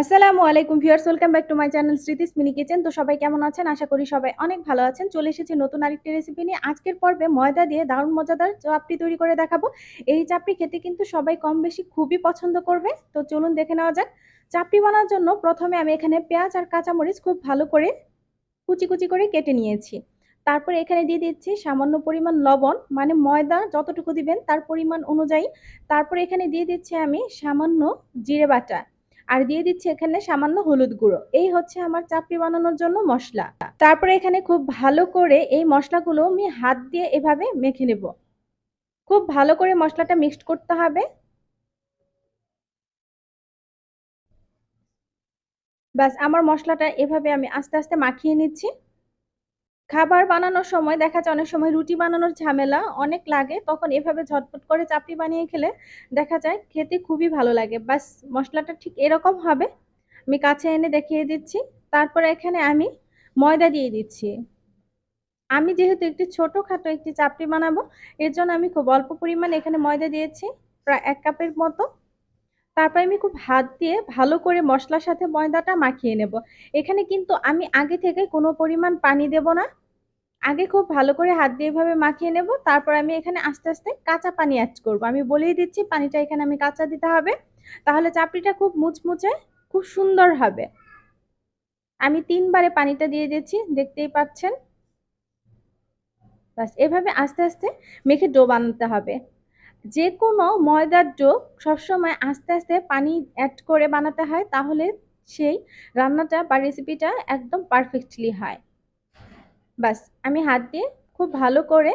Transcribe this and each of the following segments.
আসসালামু আলাইকুম viewers, welcome back to my channel Smriti's mini kitchen. তো সবাই কেমন আছেন? আশা করি সবাই অনেক ভালো আছেন। চলে এসেছি নতুন আরেকটি রেসিপি নিয়ে। আজকের পর্বে ময়দা দিয়ে দারুণ মজাদার চাপটি তৈরি করে দেখাবো। এই চাপটি খেতে কিন্তু সবাই কম বেশি খুবই পছন্দ করবে। তো চলুন দেখে নেওয়া যাক। চাপটি বানানোর জন্য প্রথমে আমি এখানে পেঁয়াজ আর কাঁচামরিচ খুব ভালো করে কুচি কুচি করে কেটে নিয়েছি। তারপরে এখানে দিয়ে দিচ্ছি সামান্য পরিমাণ লবণ, মানে ময়দা যতটুকু দিবেন তার পরিমাণ অনুযায়ী। তারপরে এখানে দিয়ে দিচ্ছি আমি সামান্য জিরে বাটা, আর দিয়ে দিচ্ছি এখানে সামান্য হলুদ গুঁড়ো। এই হচ্ছে আমার চাপড়ি বানানোর জন্য মশলা। তারপরে এখানে খুব ভালো করে এই মশলাগুলো আমি হাত দিয়ে এভাবে মেখে নেব। খুব ভালো করে মশলাটা মিক্সড করতে হবে। ব্যাস, আমার মশলাটা এভাবে আমি আস্তে আস্তে মাখিয়ে নিচ্ছি। খাবার বানানোর সময় দেখা যায় অনেক সময় রুটি বানানোর ঝামেলা অনেক লাগে, তখন এভাবে ঝটপট করে চাপটি বানিয়ে খেলে দেখা যায় খেতে খুবই ভালো লাগে। বাস, মশলাটা ঠিক এরকম হবে। আমি কাছে এনে দেখিয়ে দিচ্ছি। তারপরে এখানে আমি ময়দা দিয়ে দিচ্ছি। আমি যেহেতু একটি ছোটখাটো একটি চাপটি বানাবো, এর জন্য আমি খুব অল্প পরিমাণে এখানে ময়দা দিয়েছি, প্রায় 1 কাপের মতো। তারপর আমি খুব হাত দিয়ে ভালো করে মশলার সাথে ময়দাটা মাখিয়ে নেব। এখানে কিন্তু আমি আগে থেকে কোনো পরিমাণ পানি দেব না। আগে খুব ভালো করে হাত দিয়ে এভাবে মাখিয়ে নেব। তারপর আমি এখানে আস্তে আস্তে কাঁচা পানি অ্যাড করব। আমি বলেই দিচ্ছি পানিটা এখানে আমি কাঁচা দিতে হবে, তাহলে চাপড়িটা খুব মুচমুচে খুব সুন্দর হবে। আমি 3 বারে পানিটা দিয়ে দিচ্ছি, দেখতেই পাচ্ছেন। বাস, এভাবে আস্তে আস্তে মেখে ডো বানাতে হবে। যে কোনো ময়দার ডো সবসময় আস্তে আস্তে পানি অ্যাড করে বানাতে হয়, তাহলে সেই রান্নাটা বা রেসিপিটা একদম পারফেক্টলি হয়। বাস, আমি হাত দিয়ে খুব ভালো করে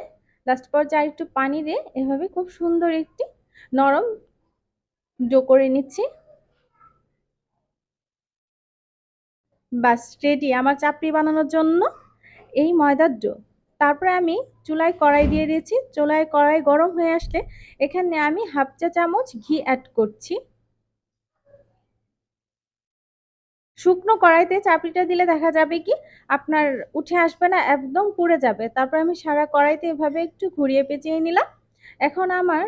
লাস্ট পর্যায়ে আর একটু পানি দিয়ে এভাবে খুব সুন্দর একটি নরম ডো করে নিচ্ছি। বাস, রেডি আমার চাপড়ি বানানোর জন্য এই ময়দার ডো। তারপরে আমি চুলায় কড়াই দিয়ে দিয়েছি। চুলায় কড়াই গরম হয়ে আসলে এখানে আমি হাফ চা চামচ ঘি অ্যাড করছি। শুকনো কড়াইতে চাপড়িটা দিলে দেখা যাবে কি আপনার উঠে আসবে না, একদম পুড়ে যাবে। তারপর আমি সারা কড়াইতে এভাবে একটু ঘুরিয়ে পেঁচিয়ে নিলাম। এখন আমার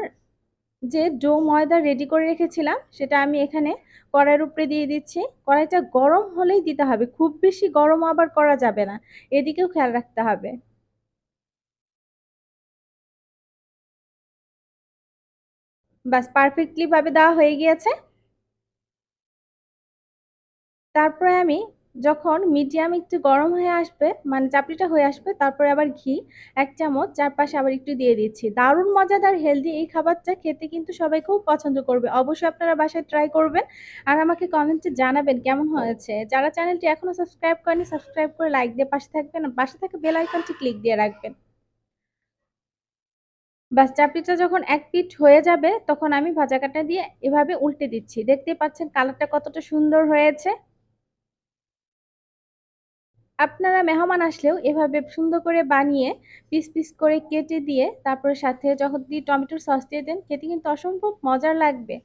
যে ডো ময়দা রেডি করে রেখেছিলাম সেটা আমি এখানে কড়াইয়ের উপরে দিয়ে দিচ্ছি। কড়াইটা গরম হলেই দিতে হবে, খুব বেশি গরম আবার করা যাবে না, এদিকেও খেয়াল রাখতে হবে। বাস, পারফেক্টলি ভাবে দেওয়া হয়ে গিয়েছে। তারপরে আমি যখন মিডিয়াম একটু গরম হয়ে আসবে, মানে চাপড়িটা হয়ে আসবে, তারপরে আবার ঘি 1 চামচ চারপাশে আবার একটু দিয়ে দিচ্ছি। দারুণ মজাদার হেলদি এই খাবারটা খেতে কিন্তু সবাই খুব পছন্দ করবে। অবশ্যই আপনারা বাসায় ট্রাই করবেন আর আমাকে কমেন্টে জানাবেন কেমন হয়েছে। যারা চ্যানেলটি এখনো সাবস্ক্রাইব করেনি, সাবস্ক্রাইব করে লাইক দিয়ে পাশে থাকবেন, আর পাশে থাকা বেল আইকনটি ক্লিক দিয়ে রাখবেন। বাস, চাপড়িটা যখন এক পিঠ হয়ে যাবে তখন আমি ভাজা কাঁটা দিয়ে এভাবে উল্টে দিচ্ছি। দেখতেই পাচ্ছেন কালারটা কতটা সুন্দর হয়েছে। আপনারা মেহমান আসলেও এভাবে সুন্দর করে বানিয়ে পিস পিস করে কেটে দিয়ে তারপরে সাথে যখন দিয়ে টমেটোর সস দিয়ে দেন, খেতে কিন্তু অসম্ভব মজার লাগবে।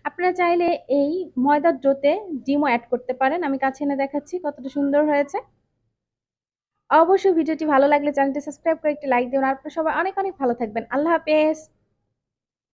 আপনারা চাইলে এই ময়দার ডোতে ডিমও অ্যাড করতে পারেন। আমি কাছে এনে দেখাচ্ছি কতটা সুন্দর হয়েছে। অবশ্যই ভিডিওটি ভালো লাগলে চ্যানেলটি সাবস্ক্রাইব করে একটি লাইক দিন। আর আপনারা সবাই অনেক অনেক ভালো থাকবেন। আল্লাহ হাফেজ।